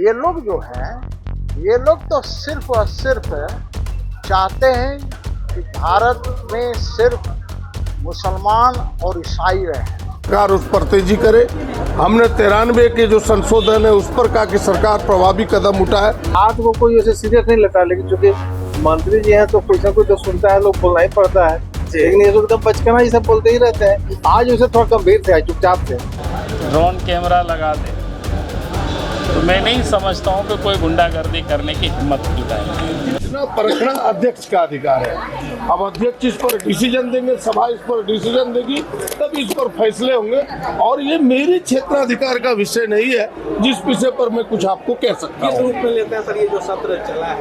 ये लोग जो हैं, ये लोग तो सिर्फ और सिर्फ चाहते हैं कि भारत में सिर्फ मुसलमान और ईसाई रहें। सरकार उस पर तेजी करे। हमने 93 के जो संशोधन है उस पर कहा कि सरकार प्रभावी कदम उठाए। बात को कोई ऐसे सीरियस नहीं लेता, लेकिन चूंकि मंत्री जी हैं तो कोई ना कोई तो सुनता है, लोग बोलना ही पड़ता है। लेकिन ये लोग तो बचकाना ये सब बोलते ही रहते हैं। आज उसे थोड़ा गंभीर थे, चुपचाप थे। ड्रोन कैमरा लगा दे तो मैं नहीं समझता हूँ कि कोई गुंडागर्दी करने की हिम्मत की जाए। परखना अध्यक्ष का अधिकार है। अब अध्यक्ष इस पर डिसीजन देंगे, सभा इस पर डिसीजन देगी, तब इस पर फैसले होंगे। और ये मेरे क्षेत्राधिकार का विषय नहीं है जिस विषय पर मैं कुछ आपको कह सकता हूँ। किस रूप में लेते हैं सर ये जो सत्र चला है?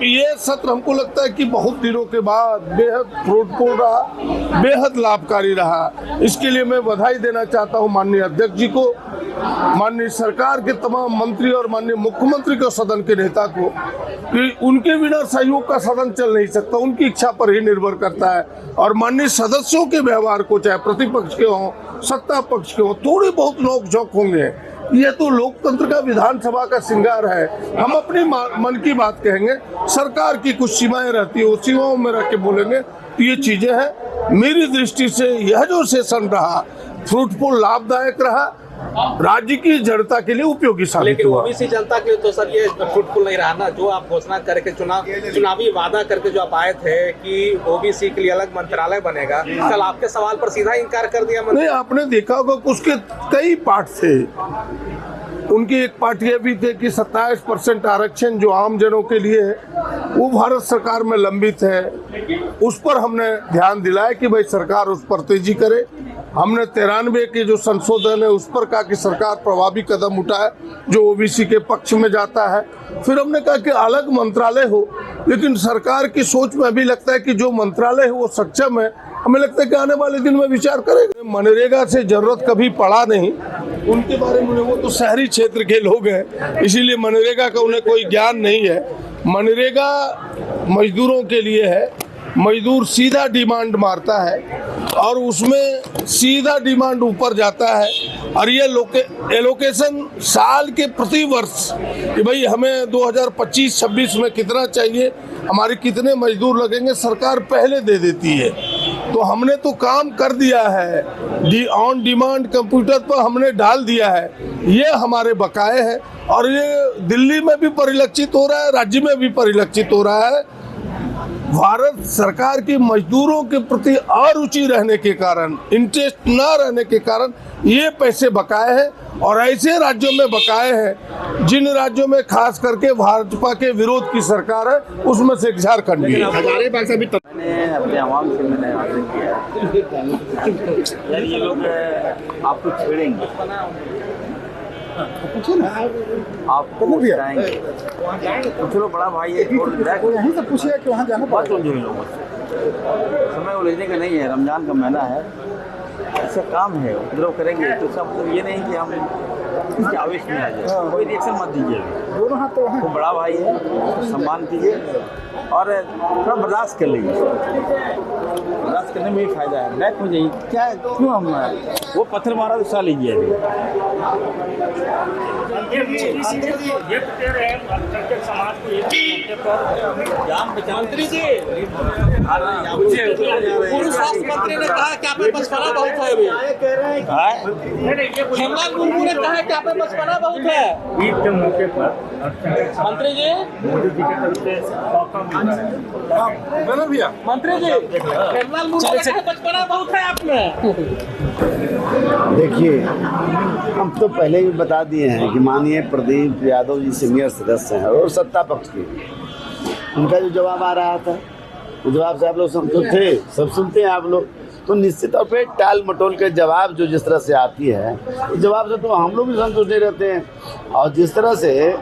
ये सत्र हमको लगता है कि बहुत दिनों के बाद बेहद फ्रूटफुल रहा, बेहद लाभकारी रहा। इसके लिए मैं बधाई देना चाहता हूँ माननीय अध्यक्ष जी को, माननीय सरकार के तमाम मंत्री और माननीय मुख्यमंत्री को, सदन के नेता को, कि उनके बिना सहयोग का सदन चल नहीं सकता। उनकी इच्छा पर ही निर्भर करता है। और माननीय सदस्यों के व्यवहार को, चाहे प्रतिपक्ष के हों, सत्ता पक्ष के हों, थोड़े बहुत नोक झोंक होंगे। ये तो लोकतंत्र का, विधानसभा का श्रृंगार है। हम अपनी मन की बात कहेंगे, सरकार की कुछ सीमाएं रहती है, उस सीमाओं में रख के बोलेंगे। तो ये चीजें हैं। मेरी दृष्टि से यह जो सेशन रहा फ्रूटफुल, लाभदायक रहा, राज्य की जनता के लिए उपयोगी साबित लेकिन हुआ। ओबीसी जनता के लिए तो सर ये फ्रूटफुल नहीं रहा ना। जो आप घोषणा करके चुनावी वादा करके जो आप आए थे कि ओबीसी के लिए अलग मंत्रालय बनेगा, कल आपके सवाल पर सीधा इनकार कर दिया। नहीं, आपने देखा होगा उसके कई पार्ट थे। उनकी एक पार्ट ये भी थे कि 27% आरक्षण जो आम जनों के लिए है वो भारत सरकार में लंबित है। उस पर हमने ध्यान दिलाया कि भाई सरकार उस पर तेजी करे। हमने 93 के जो संशोधन है उस पर कहा कि सरकार प्रभावी कदम उठाए जो ओबीसी के पक्ष में जाता है। फिर हमने कहा कि अलग मंत्रालय हो, लेकिन सरकार की सोच में अभी लगता है कि जो मंत्रालय है वो सक्षम है। हमें लगता है कि आने वाले दिन में विचार करेंगे। मनरेगा से जरूरत कभी पड़ा नहीं, उनके बारे में वो तो शहरी क्षेत्र के लोग हैं, इसीलिए मनरेगा का उन्हें कोई ज्ञान नहीं है। मनरेगा मजदूरों के लिए है। मजदूर सीधा डिमांड मारता है और उसमें सीधा डिमांड ऊपर जाता है। और ये एलोकेशन साल के प्रति वर्ष कि भाई हमें 2025-26 में कितना चाहिए, हमारे कितने मजदूर लगेंगे, सरकार पहले दे देती है। तो हमने तो काम कर दिया है, ऑन डिमांड कंप्यूटर पर हमने डाल दिया है। ये हमारे बकाए हैं और ये दिल्ली में भी परिलक्षित हो रहा है, राज्य में भी परिलक्षित हो रहा है। भारत सरकार की मजदूरों के प्रति अरुचि रहने के कारण, इंटरेस्ट न रहने के कारण ये पैसे बकाए हैं। और ऐसे राज्यों में बकाए हैं जिन राज्यों में खास करके भाजपा के विरोध की सरकार है, उसमें से झारखंड भी है। मैंने अपने आवाम से मैंने आग्रह किया यार ये लोग आपको छेड़ेंगे, आपको बताएंगे। पूछ लो बड़ा भाई है, यहीं से पूछिए कि वहाँ जाना बात उलझे लोगों से। समय उलझने का नहीं है, रमजान का महीना है, ऐसा काम है, उपद्रव करेंगे तो इसका मतलब ये नहीं कि हम इसके आवेश में आ जाए। कोई रिएक्शन मत दीजिएगा। दोनों हाथ तो बड़ा भाई है, सम्मान कीजिए और थोड़ा बर्दाश्त कर लीजिए। बर्दाश्त करने में ही फायदा है। बैक हो जाइए, क्या क्यों हम वो पत्थर मारा तो सा लीजिए। मंत्री जी, पूर्व स्वास्थ्य मंत्री ने कहा कि आप में बचपना बहुत है। अभी हेमलाल मुर्मू ने कहा कि आप में बचपना बहुत है। ईद के मौके पर मंत्री जी, मोदी जी की तरफ से मंत्री जी, हेमलाल मुर्मू ने कहा बचपना बहुत है आप में। देखिए, हम तो पहले ही बता दिए हैं कि माननीय प्रदीप यादव जी सीनियर सदस्य हैं और सत्ता पक्ष के, उनका जो जवाब आ रहा था वो जवाब से आप लोग सब सुनते हैं आप लोग। तो निश्चित तौर पे टाल मटोल के जवाब जो जिस तरह से आती है, इस जवाब से तो हम लोग भी संतुष्ट नहीं रहते हैं। और जिस तरह से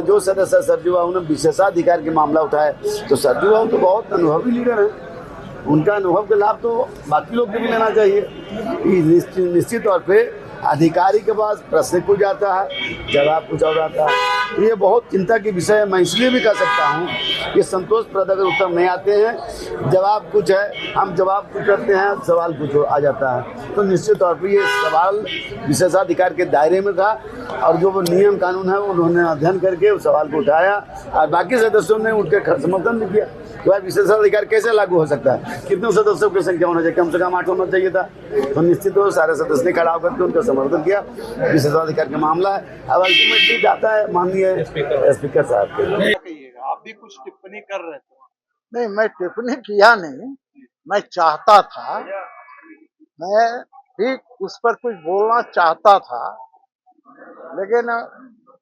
जो सदस्य सरजू बाबू ने विशेषाधिकार के मामला उठाए, तो सरजू बाबू तो बहुत अनुभवी लीडर हैं, उनका अनुभव के लाभ तो बाकी लोग को भी लेना चाहिए। निश्चित तौर पे अधिकारी के पास प्रश्न पूछ जाता है, जवाब कुछ और आता है। तो ये बहुत चिंता की विषय है। मैं इसलिए भी कह सकता हूँ कि संतोषप्रद अगर उत्तर नहीं आते हैं, जवाब कुछ है, हम जवाब कुछ करते हैं, सवाल कुछ आ जाता है। तो निश्चित तौर पर ये सवाल विशेषाधिकार के दायरे में था और जो वो नियम कानून है उन्होंने अध्ययन करके उस सवाल को उठाया और बाकी सदस्यों ने उनके समर्थन भी किया। तो भाई विशेषाधिकार कैसे लागू हो सकता है? कितने सदस्यों की संख्या होना चाहिए? कम से कम 8 होना चाहिए था। तो निश्चित हो सारे सदस्य ने खड़ा होकर के उनका समर्थन किया। विशेषाधिकार का मामला है, अब अल्टीमेटली जाता है माननीय स्पीकर साहब के। आप भी कुछ टिप्पणी कर रहे थे? नहीं, मैं टिप्पणी किया नहीं, मैं चाहता था, मैं भी उस पर कुछ बोलना चाहता था, लेकिन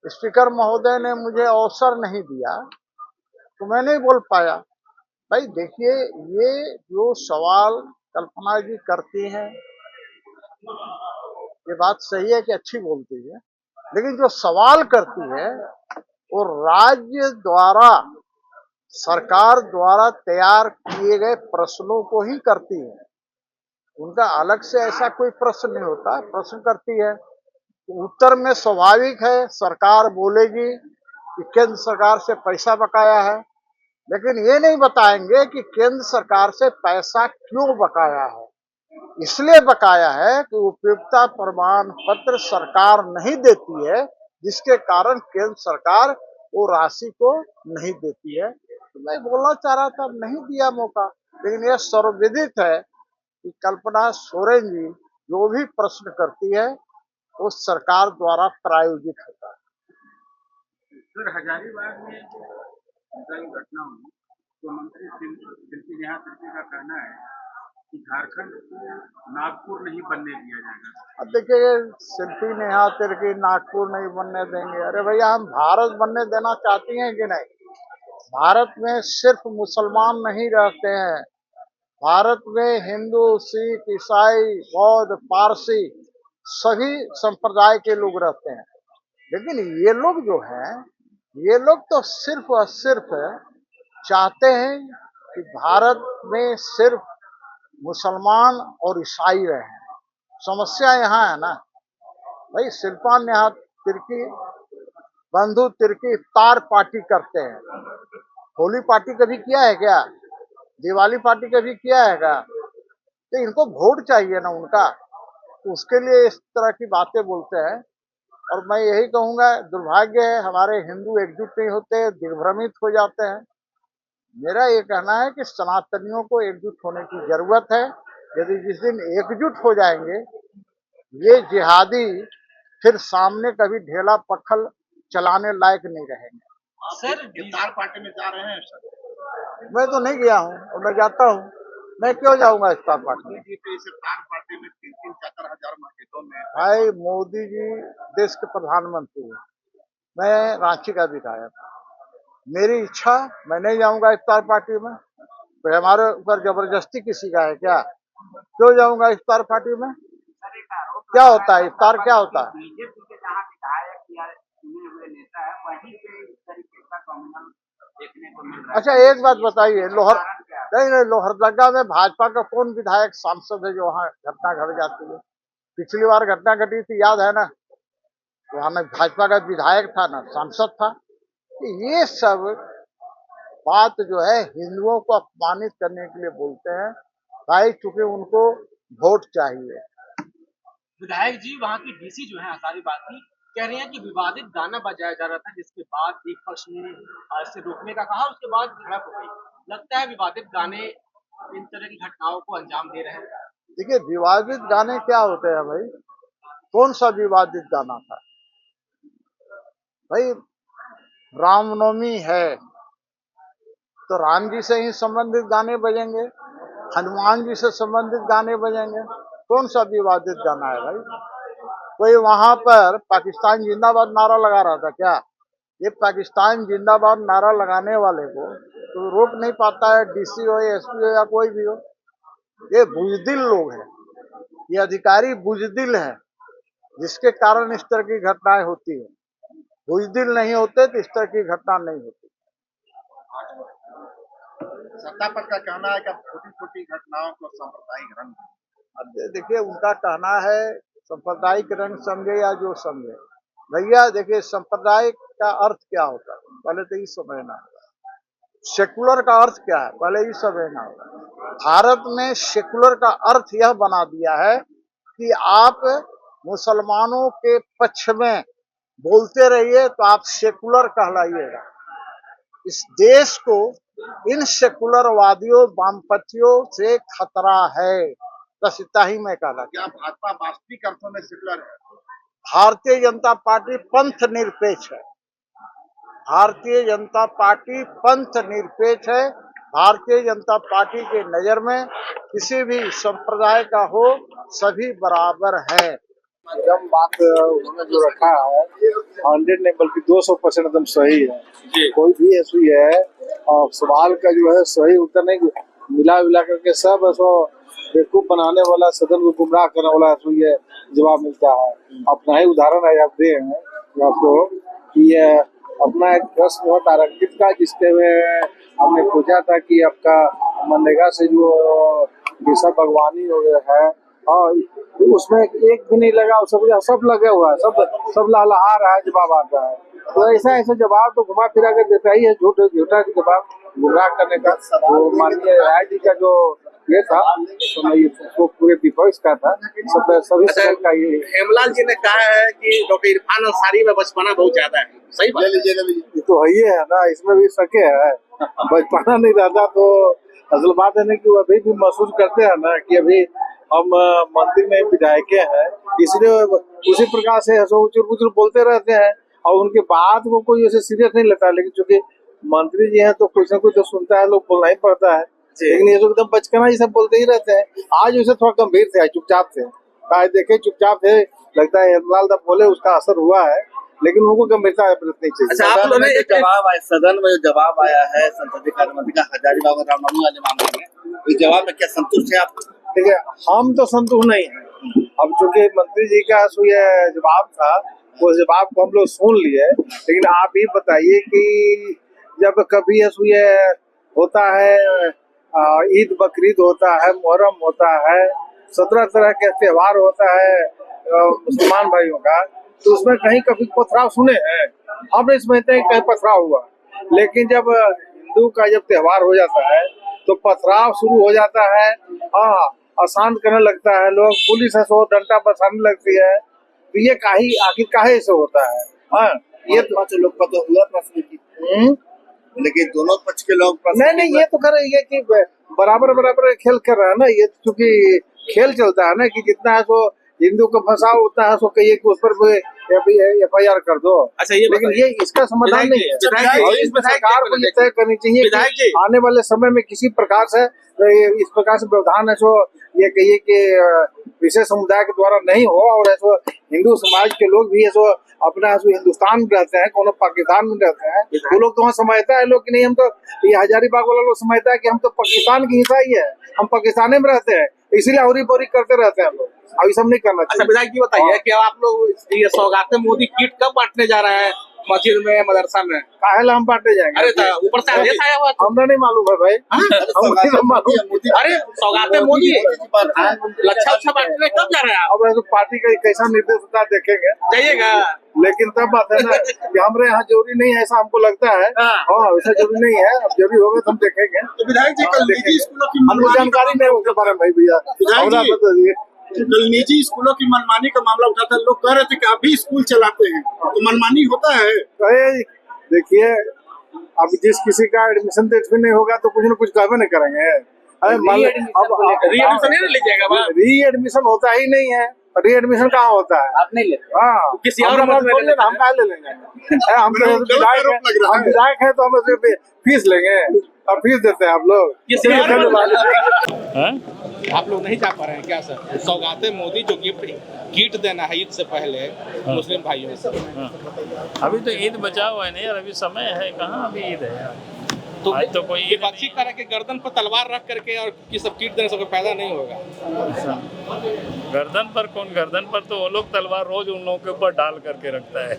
स्पीकर महोदय ने मुझे अवसर नहीं दिया तो मैं नहीं बोल पाया। भाई देखिए, ये जो सवाल कल्पना जी करती हैं, ये बात सही है कि अच्छी बोलती है, लेकिन जो सवाल करती है वो राज्य द्वारा, सरकार द्वारा तैयार किए गए प्रश्नों को ही करती है। उनका अलग से ऐसा कोई प्रश्न नहीं होता, प्रश्न करती है। तो उत्तर में स्वाभाविक है सरकार बोलेगी कि केंद्र सरकार से पैसा बकाया है, लेकिन ये नहीं बताएंगे कि केंद्र सरकार से पैसा क्यों बकाया है। इसलिए बकाया है कि उपयुक्तता प्रमाण पत्र सरकार नहीं देती है, जिसके कारण केंद्र सरकार वो राशि को नहीं देती है। तो मैं बोलना चाह रहा था, नहीं दिया मौका, लेकिन यह सर्वविदित है कि कल्पना सोरेन जी जो भी प्रश्न करती है वो सरकार द्वारा प्रायोजित होता है। सर, हजारीबाग में जो घटना हुई तो मंत्री शिल्पी नेहा तिर्की का कहना है कि झारखंड को नागपुर नहीं बनने दिया जाएगा। अब देखिए, शिल्पी नेहा तिर्की नागपुर नहीं बनने देंगे। अरे भैया, हम भारत बनने देना चाहती हैं कि नहीं? भारत में सिर्फ मुसलमान नहीं रहते हैं, भारत में हिंदू, सिख, ईसाई, बौद्ध, पारसी सभी संप्रदाय के लोग रहते हैं। लेकिन ये लोग जो हैं, ये लोग तो सिर्फ और सिर्फ चाहते हैं कि भारत में सिर्फ मुसलमान और ईसाई रहे। समस्या यहाँ है ना भाई, शिल्पा नेहा तिर्की, बंधु तिर्की इफ्तार पार्टी करते हैं। होली पार्टी कभी किया है क्या? दिवाली पार्टी कभी किया है क्या? तो इनको वोट चाहिए ना उनका, तो उसके लिए इस तरह की बातें बोलते हैं। और मैं यही कहूंगा, दुर्भाग्य है हमारे हिंदू एकजुट नहीं होते, दिग्भ्रमित हो जाते हैं। मेरा ये कहना है कि सनातनियों को एकजुट होने की जरूरत है। यदि जिस दिन एकजुट हो जाएंगे, ये जिहादी फिर सामने कभी ढेला पत्थर चलाने लायक नहीं रहेंगे। सर, इफ्तार पार्टी में जा रहे हैं सर? मैं तो नहीं गया हूँ और मैं जाता हूँ, मैं क्यों जाऊंगा इफ्तार पार्टी में? इफ्तार पार्टी में 3-4 हजार मस्जिदों में भाई, मोदी जी देश के प्रधानमंत्री हैं, मैं रांची का विधायक, मेरी इच्छा, मैं नहीं जाऊंगा इफ्तार पार्टी में। तो हमारे ऊपर जबरदस्ती किसी का है क्या? क्यों जाऊंगा इफ्तार पार्टी में? क्या होता है इफ्तार, क्या होता है? बीजेपी के जहाँ विधायक या चुने हुए नेता है वहीं पे इस तरीके का कम्युनल देखने को मिल रहा है। अच्छा, एक बात बताइए, नहीं, लोहरदगा में भाजपा का कौन विधायक सांसद है जो वहाँ घटना घट जाती है? पिछली बार घटना घटी थी, याद है ना? वहां में भाजपा का विधायक था ना, सांसद था। ये सब बात जो है हिंदुओं को अपमानित करने के लिए बोलते हैं भाई, चूंकि उनको वोट चाहिए। विधायक जी, वहाँ की डीसी जो है हजारीबाग की, कह रही हैं कि विवादित गाना बजाया जा रहा था, जिसके बाद एक पक्ष ने इसे रोकने का कहा, उसके बाद झड़प हो गई। लगता है विवादित गाने इन तरह की घटनाओं को अंजाम दे रहे हैं। देखिए, विवादित गाने क्या होते हैं भाई? कौन सा विवादित गाना था भाई? रामनवमी है तो राम जी से ही संबंधित गाने बजेंगे, हनुमान जी से संबंधित गाने बजेंगे। कौन सा विवादित गाना है भाई? कोई वहां पर पाकिस्तान जिंदाबाद नारा लगा रहा था क्या? ये पाकिस्तान जिंदाबाद नारा लगाने वाले को तो रोक नहीं पाता है डीसी हो, एसपी हो या कोई भी हो। ये बुजदिल लोग हैं, ये अधिकारी बुजदिल है, जिसके कारण इस तरह की घटनाएं होती है। बुजदिल नहीं होते तो इस तरह की घटना नहीं होती। सत्ता पक्ष का कहना है कि अब छोटी छोटी घटनाओं को सांप्रदायिक रंग। अब देखिए, उनका कहना है सांप्रदायिक रंग समझे या जो समझे, भैया देखिए सांप्रदायिक का अर्थ क्या होता है पहले तो ये समझना होगा। सेकुलर का अर्थ क्या है पहले ये समझना होगा। भारत में सेकुलर का अर्थ यह बना दिया है कि आप मुसलमानों के पक्ष में बोलते रहिए तो आप सेकुलर कहलाइएगा। इस देश को इन सेकुलरवादियों वामपंथियों से खतरा है, बस इतना ही मैं कहना। क्या भाजपा वास्तविक अर्थों में सेकुलर है? भारतीय जनता पार्टी पंथ निरपेक्ष है। भारतीय जनता पार्टी पंथ निरपेक्ष है। भारतीय जनता पार्टी के नजर में किसी भी संप्रदाय का हो सभी बराबर है। एकदम बात उन्होंने जो रखा है 100 नहीं बल्कि 200% एकदम सही है। कोई भी ऐसी है और सवाल का जो है सही उत्तर नहीं मिला करके सब ऐसा बेवकूफ बनाने वाला, सदन को गुमराह करने वाला ऐसा ये जवाब मिलता है। अपना ही उदाहरण है आप दे हैं आपको कि ये अपना एक प्रश्न हुआ तारांकित का जिसके में हमने पूछा था कि आपका मनरेगा से जो दिशा बागवानी हो गया है और उसमें एक भी नहीं लगा, सब लगे हुआ है, सब लहलहा रहा है, जवाब आता है। तो ऐसा जवाब तो घुमा फिरा कर देता ही है, झूठा जवाब गुमराह करने का। तो माननीय राय जी का जो ये था तो मैं वो पूरे विपक्ष का था, सभी सदन का ये। हेमलाल जी ने कहा है कि डॉक्टर इरफान अंसारी में बचपना बहुत ज्यादा है, सही बात ये तो है ना, इसमें भी सके है। बचपना नहीं रहता तो असल बात है ना कि वो अभी भी महसूस करते हैं ना कि अभी हम मंत्री में विधायक हैं, इसलिए उसी प्रकार से उचुर बोलते रहते हैं और उनके बात को कोई ऐसे सीरियस नहीं लेता। लेकिन चूंकि मंत्री जी हैं तो कुछ न कुछ तो सुनता है, लोग बोलना ही पड़ता है। लेकिन ये तो एकदम बचपना ही सब बोलते ही रहते हैं। आज वैसे थोड़ा गंभीर थे, चुपचाप थे, देखे चुपचाप थे, लगता है हेमलाल तब बोले उसका असर हुआ है, लेकिन उनको गंभीरता बरतनी चाहिए। सदन में जो जवाब आया है संसदीय कार्य मंत्री का हजारीबाग और रामनवमी वाले मामले में, इस जवाब में क्या संतुष्ट है आप? देखिए हम तो संतुष्ट नहीं है। अब चूंकि मंत्री जी का ये जवाब था, वो जवाब को हम लोग सुन लिए, लेकिन आप ही बताइए कि जब कभी ये होता है, ईद बकरीद होता है, मुहर्रम होता है, 17 तरह के त्योहार होता है मुसलमान भाइयों का, तो उसमें कहीं कभी पथराव सुने हैं? हम नहीं समझते हैं कहीं पथराव हुआ। लेकिन जब हिंदू का जब त्योहार हो जाता है तो पथराव शुरू हो जाता है, अशांत करने लगता है लोग, पुलिस है सो डंडा बरसाने लगती है। तो ये आखिर काहे से होता है? ये तो लोग का तो हुआ प्रश्न की, लेकिन दोनों पक्ष के लोग नहीं ये तो कर रहे हैं कि बराबर खेल कर रहा है ना। ये क्योंकि खेल चलता है ना कि जितना है सो हिंदू को फंसाओ, उतना है सो कहिए कि उस पर FIR कर दो। अच्छा, ये लेकिन ये इसका समाधान नहीं है। और इसमें सरकार को ये तय करनी चाहिए कि आने वाले समय में किसी प्रकार से इस प्रकार से व्यवधान है सो ये कहिए कि विशेष समुदाय के द्वारा नहीं हो, और ऐसा हिंदू समाज के लोग भी ऐसा अपना हिंदुस्तान में रहते हैं, कोनो पाकिस्तान में रहते हैं, वो लोग तो वहाँ समझता है लोग कि नहीं, हम तो ये हजारीबाग वाला लोग समझता है कि हम तो पाकिस्तान की हिस्सा ही है, हम पाकिस्तान में रहते हैं, इसीलिए हौरी बोरी करते रहते हैं लोग। अब ये सब नहीं करना चाहिए। अच्छा विधायक जी बताइए कि आप लोग ये सौगातें मोदी किट कब बांटने जा रहे हैं मस्जिद में, मदरसा में? काहेला हम बांटे जाएंगे? अरे ऊपर से आदेश आया हुआ, हमरा नहीं मालूम है भाई। अरे सौगातें मोदी लच्छा बांटने कब जा रहे हैं आप? अब पार्टी का कैसा निर्देश होता है देखेंगे, जाइएगा। लेकिन तब बात है ना कि हमारे यहाँ जरूरी नहीं है, ऐसा हमको लगता है। हाँ वैसा जरूरी नहीं है, अब जरूरी होगा तो हम देखेंगे। तो विधायक जी कल निजी स्कूलों की हमको जानकारी नहीं उसके बारे में भाई भैया, कल निजी स्कूलों की मनमानी का मामला उठा था, लोग कह रहे थे कि आप भी स्कूल चलाते हैं तो मनमानी होता है। देखिए अब जिस किसी का एडमिशन तो नहीं होगा तो कुछ न कुछ कहवे नहीं करेंगे। री एडमिशन होता ही नहीं है, री एडमिशन कहाँ होता है? आप नहीं लेते? हाँ किसी और हम कहा ले लेंगे? हम विधायक है तो हम फीस लेंगे और फीस देते हैं आप लोग। आप लोग नहीं जा पा रहे हैं क्या सर? सौगातें मोदी जो गिफ्ट किट देना है ईद से पहले मुस्लिम भाइयों से, अभी तो ईद बचा हुआ है नहीं यार, अभी समय है, कहाँ अभी ईद है यार। तो आज तो कोई विपक्षी तरह के गर्दन पर तलवार रख करके और ये सब किट देने से कोई फायदा नहीं होगा। गर्दन पर कौन? गर्दन पर तो वो लोग तलवार रोज उन लोगों के ऊपर डाल करके रखता है।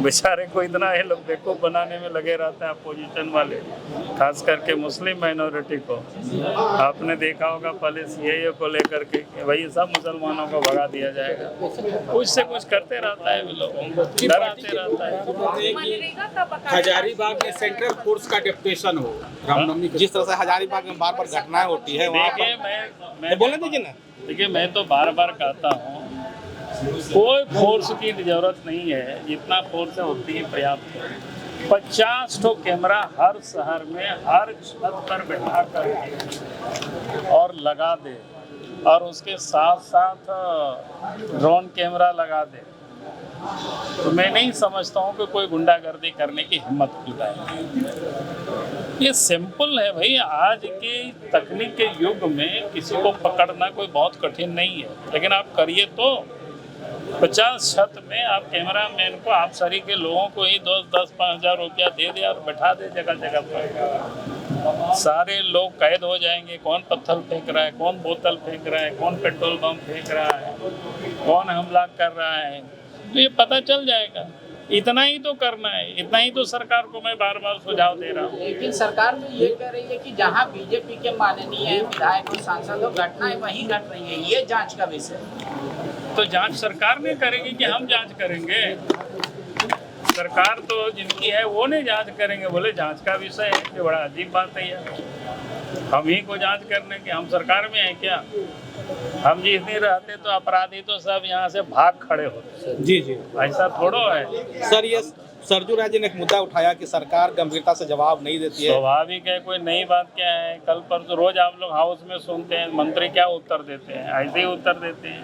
बेचारे को इतना ये लोग बेवकूफ़ बनाने में लगे रहते हैं अपोजिशन वाले, खास करके मुस्लिम माइनॉरिटी को। आपने देखा होगा पहले सीएए को लेकर के भाई सब मुसलमानों को भगा दिया जाएगा, कुछ से कुछ करते रहता है लोगों को, डराते रहता है। हजारीबाग में सेंट्रल फोर्स का डेप्यूटेशन हो रामनवमी, जिस तरह से हजारीबाग में बार बार घटनाएं होती है वहाँ देखिए पर बोलने दीजिए ना। देखिए मैं तो बार बार कहता हूँ कोई फोर्स की जरूरत नहीं है, जितना फोर्स है उतनी ही पर्याप्त है। 50 ठो कैमरा हर शहर में हर छत पर बैठा कर और लगा दे, और उसके साथ साथ ड्रोन कैमरा लगा दे, तो मैं नहीं समझता हूँ कि कोई गुंडागर्दी करने की हिम्मत जुटाए। ये सिंपल है भाई, आज के तकनीक के युग में किसी को पकड़ना कोई बहुत कठिन नहीं है, लेकिन आप करिए तो 50 छत में आप कैमरा मैन को, आप सरी के लोगों को ही 10-5 हज़ार रुपया दे दे और बैठा दे जगह जगह पर। सारे लोग कैद हो जाएंगे, कौन पत्थर फेंक रहा है, कौन बोतल फेंक रहा है, कौन पेट्रोल बम फेंक रहा है, कौन हमला कर रहा है, तो ये पता चल जाएगा। इतना ही तो करना है, इतना ही तो सरकार को मैं बार बार सुझाव दे रहा हूँ। लेकिन सरकार तो ये कह रही है कि जहाँ बीजेपी के माननीय विधायक और सांसद घटनाएं वहीं घट रही है, ये जांच का विषय। तो जांच सरकार नहीं करेगी कि हम जांच करेंगे? सरकार तो जिनकी है वो नहीं जांच करेंगे, बोले जांच का विषय है, ये बड़ा अजीब बात है यार। हम ही को जांच करने की, हम सरकार में हैं क्या? हम जिस दिन रहते तो अपराधी तो सब यहाँ से भाग खड़े होते। जी जी, ऐसा थोड़ो है सर। ये सरजू राय जी ने एक मुद्दा उठाया कि सरकार गंभीरता से जवाब नहीं देती है। स्वाभाविक है, कोई नई बात क्या है? कल पर तो रोज आप लोग हाउस में सुनते हैं मंत्री क्या उत्तर देते हैं, ऐसे ही उत्तर देते हैं,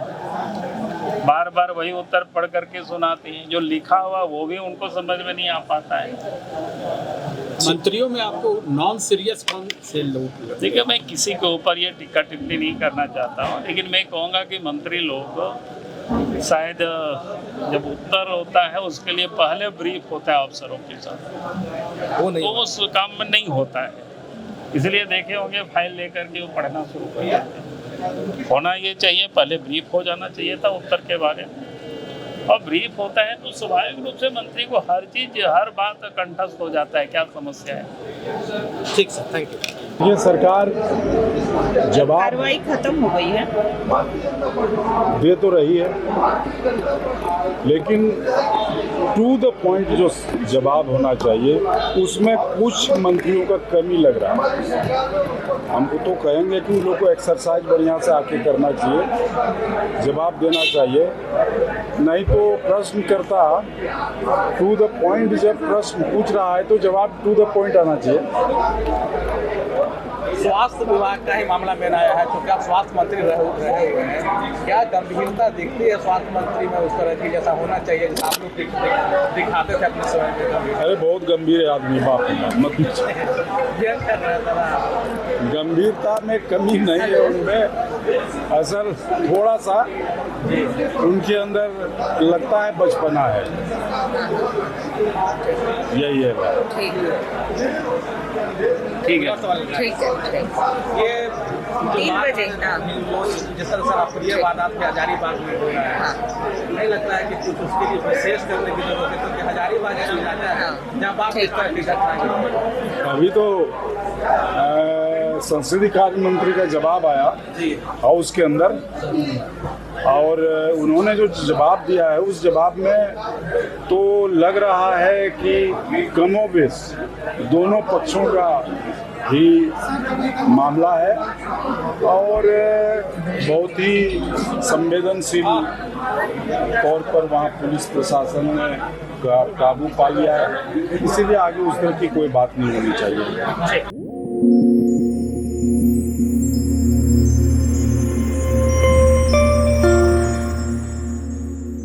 बार बार वही उत्तर पढ़ करके सुनाते हैं, जो लिखा हुआ वो भी उनको समझ में नहीं आ पाता है। मंत्रियों में आपको नॉन सीरियस कौन से लोग? देखिए मैं किसी के ऊपर ये टिक्का टिप्पणी नहीं करना चाहता हूँ, लेकिन मैं कहूँगा कि मंत्री लोग शायद जब उत्तर होता है उसके लिए पहले ब्रीफ होता है अफसरों के साथ, वो नहीं, तो उस काम में नहीं होता है। इसलिए देखे होंगे फाइल लेकर के वो पढ़ना शुरू कर देते। होना ये चाहिए, पहले ब्रीफ हो जाना चाहिए था उत्तर के बारे में, और ब्रीफ होता है तो स्वाभाविक रूप से मंत्री को हर चीज हर बात कंठस्थ हो जाता है, क्या समस्या है। ठीक सर, थैंक यू। ये सरकार जवाब कार्रवाई खत्म हो गई है, दे तो रही है, लेकिन टू द पॉइंट जो जवाब होना चाहिए उसमें कुछ मंत्रियों का कमी लग रहा है। हमको तो कहेंगे कि उन लोग को एक्सरसाइज बढ़िया से आके करना चाहिए, जवाब देना चाहिए, नहीं तो प्रश्नकर्ता टू द पॉइंट जब प्रश्न पूछ रहा है तो जवाब टू द पॉइंट आना चाहिए। स्वास्थ्य विभाग का ही मामला में आया है, क्योंकि आप स्वास्थ्य मंत्री रहे हुए हैं, क्या गंभीरता दिखती है स्वास्थ्य मंत्री में उस तरह की जैसा होना चाहिए, जैसा आप लोग दिखाते थे अपने समय में? अरे बहुत गंभीर है आदमी, बाप मत गंभीरता में कमी नहीं है उनमें, असल थोड़ा सा उनके अंदर लगता है बचपना है, यही है बात। ठीक है, ये 3 बजे जिस तरह से अप्रिय वारदात में हजारीबाग में हो रहा है, नहीं लगता है कि कुछ उसके लिए विशेष करने की जरूरत है, क्योंकि हजारीबाग ऐसी जगह है जब आप इस तरह की घटना। अभी तो संसदीय कार्य मंत्री का जवाब आया हाउस के अंदर, और उन्होंने जो जवाब दिया है उस जवाब में तो लग रहा है कि कमोबेश दोनों पक्षों का ही मामला है, और बहुत ही संवेदनशील तौर पर वहाँ पुलिस प्रशासन ने काबू पा लिया है, इसीलिए आगे उस तरह की कोई बात नहीं होनी चाहिए।